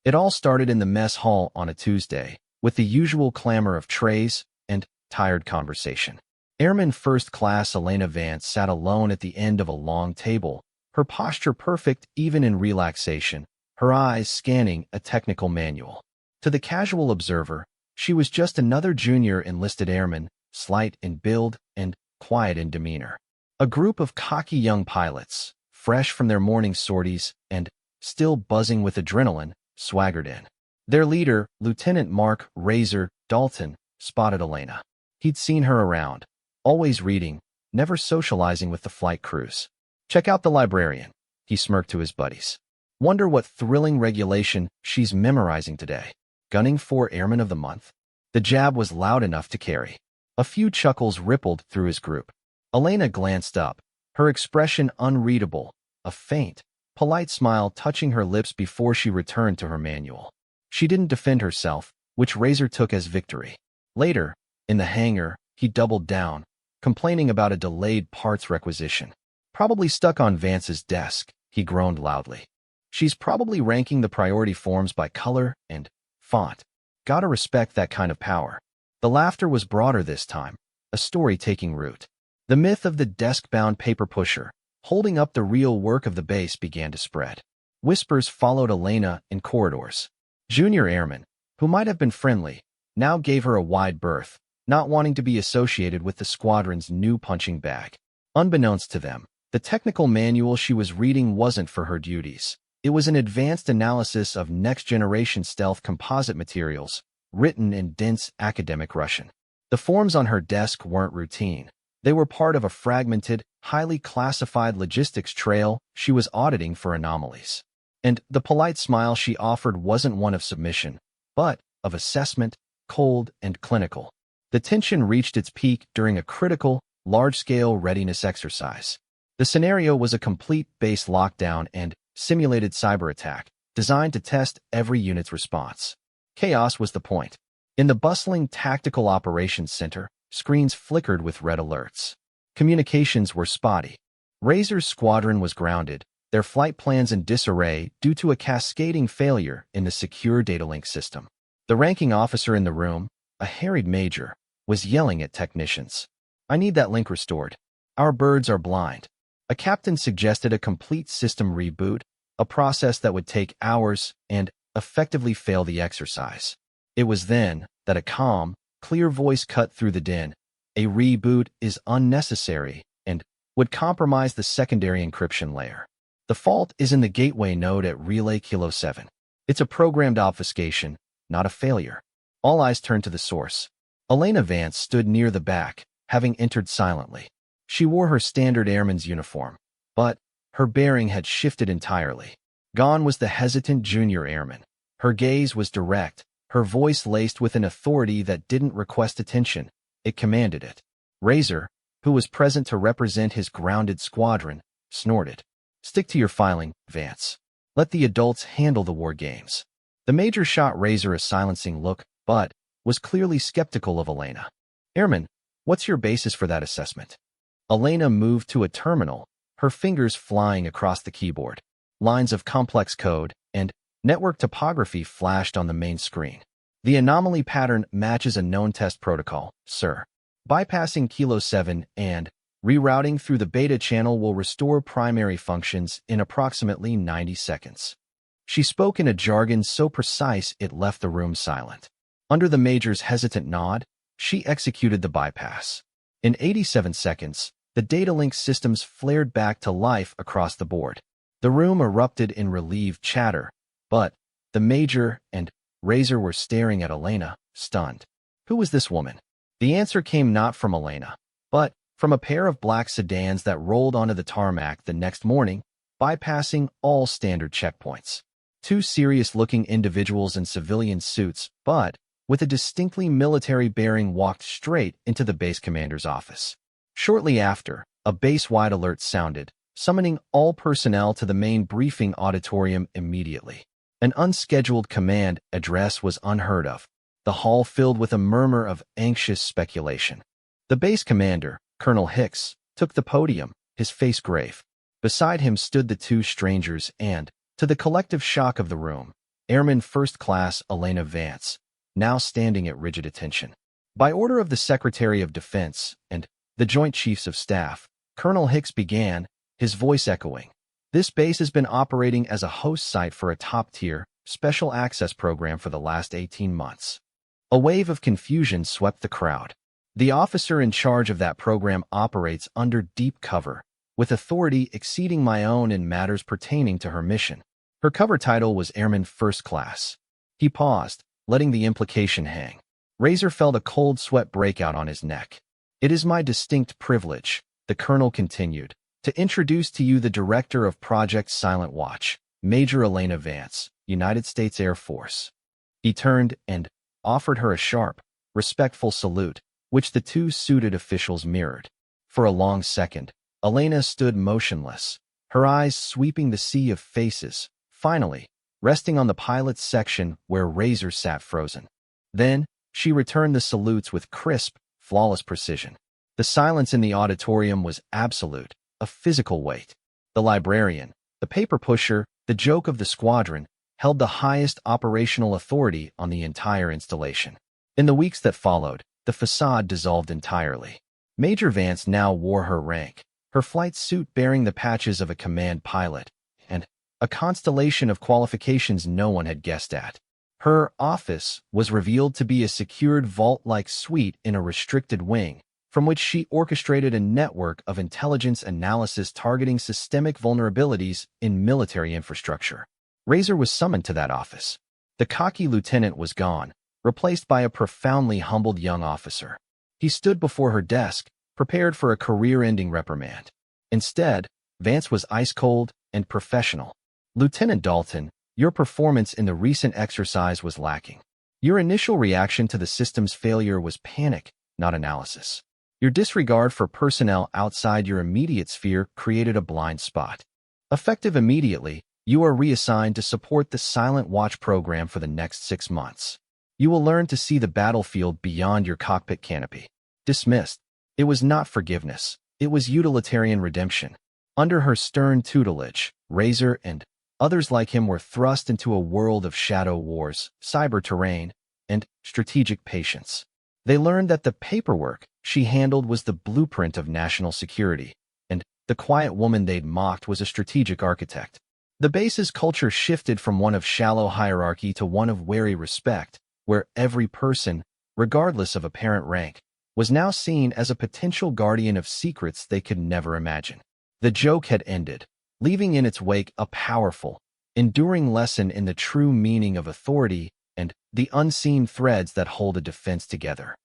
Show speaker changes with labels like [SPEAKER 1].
[SPEAKER 1] It all started in the mess hall on a Tuesday, with the usual clamor of trays and tired conversation. Airman First Class Elena Vance sat alone at the end of a long table, her posture perfect even in relaxation, her eyes scanning a technical manual. To the casual observer, she was just another junior enlisted airman, slight in build and quiet in demeanor. A group of cocky young pilots, fresh from their morning sorties and still buzzing with adrenaline, swaggered in. Their leader, Lieutenant Mark Razor Dalton, spotted Elena. He'd seen her around, always reading, never socializing with the flight crews. "Check out the librarian," he smirked to his buddies. "Wonder what thrilling regulation she's memorizing today. Gunning for Airman of the Month?" The jab was loud enough to carry. A few chuckles rippled through his group. Elena glanced up, her expression unreadable, a faint, polite smile touching her lips before she returned to her manual. She didn't defend herself, which Razor took as victory. Later, in the hangar, he doubled down, complaining about a delayed parts requisition. "Probably stuck on Vance's desk," he groaned loudly. "She's probably ranking the priority forms by color and font. Gotta respect that kind of power." The laughter was broader this time, a story taking root. The myth of the desk-bound paper pusher, holding up the real work of the base, began to spread. Whispers followed Elena in corridors. Junior airmen, who might have been friendly, now gave her a wide berth, not wanting to be associated with the squadron's new punching bag. Unbeknownst to them, the technical manual she was reading wasn't for her duties. It was an advanced analysis of next-generation stealth composite materials, written in dense academic Russian. The forms on her desk weren't routine. They were part of a fragmented, highly classified logistics trail she was auditing for anomalies. And the polite smile she offered wasn't one of submission, but of assessment, cold and clinical. The tension reached its peak during a critical, large-scale readiness exercise. The scenario was a complete base lockdown and simulated cyber attack, designed to test every unit's response. Chaos was the point. In the bustling Tactical Operations Center, screens flickered with red alerts. Communications were spotty. Razor's squadron was grounded, their flight plans in disarray due to a cascading failure in the secure data link system. The ranking officer in the room, a harried major, was yelling at technicians. "I need that link restored. Our birds are blind." A captain suggested a complete system reboot, a process that would take hours and effectively fail the exercise. It was then that a calm, clear voice cut through the din. "A reboot is unnecessary and would compromise the secondary encryption layer. The fault is in the gateway node at Relay Kilo 7. It's a programmed obfuscation, not a failure." All eyes turned to the source. Elena Vance stood near the back, having entered silently. She wore her standard airman's uniform, but her bearing had shifted entirely. Gone was the hesitant junior airman. Her gaze was direct, her voice laced with an authority that didn't request attention, it commanded it. Razor, who was present to represent his grounded squadron, snorted. "Stick to your filing, Vance. Let the adults handle the war games." The major shot Razor a silencing look, but was clearly skeptical of Elena. "Airman, what's your basis for that assessment?" Elena moved to a terminal, her fingers flying across the keyboard. Lines of complex code and network topography flashed on the main screen. "The anomaly pattern matches a known test protocol, sir. Bypassing Kilo 7 and rerouting through the beta channel will restore primary functions in approximately 90 seconds. She spoke in a jargon so precise it left the room silent. Under the major's hesitant nod, she executed the bypass. In 87 seconds, the data link systems flared back to life across the board. The room erupted in relieved chatter, but the major and Razor were staring at Elena, stunned. Who was this woman? The answer came not from Elena, but from a pair of black sedans that rolled onto the tarmac the next morning, bypassing all standard checkpoints. Two serious-looking individuals in civilian suits, but with a distinctly military bearing, walked straight into the base commander's office. Shortly after, a base-wide alert sounded, summoning all personnel to the main briefing auditorium immediately. An unscheduled command address was unheard of, the hall filled with a murmur of anxious speculation. The base commander, Colonel Hicks, took the podium, his face grave. Beside him stood the two strangers and, to the collective shock of the room, Airman First Class Elena Vance, now standing at rigid attention. By order of the Secretary of Defense and the Joint Chiefs of Staff, Colonel Hicks began, his voice echoing. This base has been operating as a host site for a top-tier, special access program for the last 18 months. A wave of confusion swept the crowd. The officer in charge of that program operates under deep cover, with authority exceeding my own in matters pertaining to her mission. Her cover title was Airman First Class. He paused, letting the implication hang. Razor felt a cold sweat break out on his neck. It is my distinct privilege, the colonel continued, to introduce to you the director of Project Silent Watch, Major Elena Vance, United States Air Force. He turned and offered her a sharp, respectful salute, which the two suited officials mirrored. For a long second, Elena stood motionless, her eyes sweeping the sea of faces, finally, resting on the pilot's section where Razor sat frozen. Then, she returned the salutes with crisp, flawless precision. The silence in the auditorium was absolute, a physical weight. The librarian, the paper pusher, the joke of the squadron, held the highest operational authority on the entire installation. In the weeks that followed, the facade dissolved entirely. Major Vance now wore her rank, her flight suit bearing the patches of a command pilot, and a constellation of qualifications no one had guessed at. Her office was revealed to be a secured vault-like suite in a restricted wing, from which she orchestrated a network of intelligence analysis targeting systemic vulnerabilities in military infrastructure. Razor was summoned to that office. The cocky lieutenant was gone, replaced by a profoundly humbled young officer. He stood before her desk, prepared for a career-ending reprimand. Instead, Vance was ice-cold and professional. Lieutenant Dalton, your performance in the recent exercise was lacking. Your initial reaction to the system's failure was panic, not analysis. Your disregard for personnel outside your immediate sphere created a blind spot. Effective immediately, you are reassigned to support the Silent Watch program for the next 6 months. You will learn to see the battlefield beyond your cockpit canopy. Dismissed. It was not forgiveness. It was utilitarian redemption. Under her stern tutelage, Razor and others like him were thrust into a world of shadow wars, cyber terrain, and strategic patience. They learned that the paperwork she handled was the blueprint of national security, and the quiet woman they'd mocked was a strategic architect. The base's culture shifted from one of shallow hierarchy to one of wary respect, where every person, regardless of apparent rank, was now seen as a potential guardian of secrets they could never imagine. The joke had ended, leaving in its wake a powerful, enduring lesson in the true meaning of authority and the unseen threads that hold a defense together.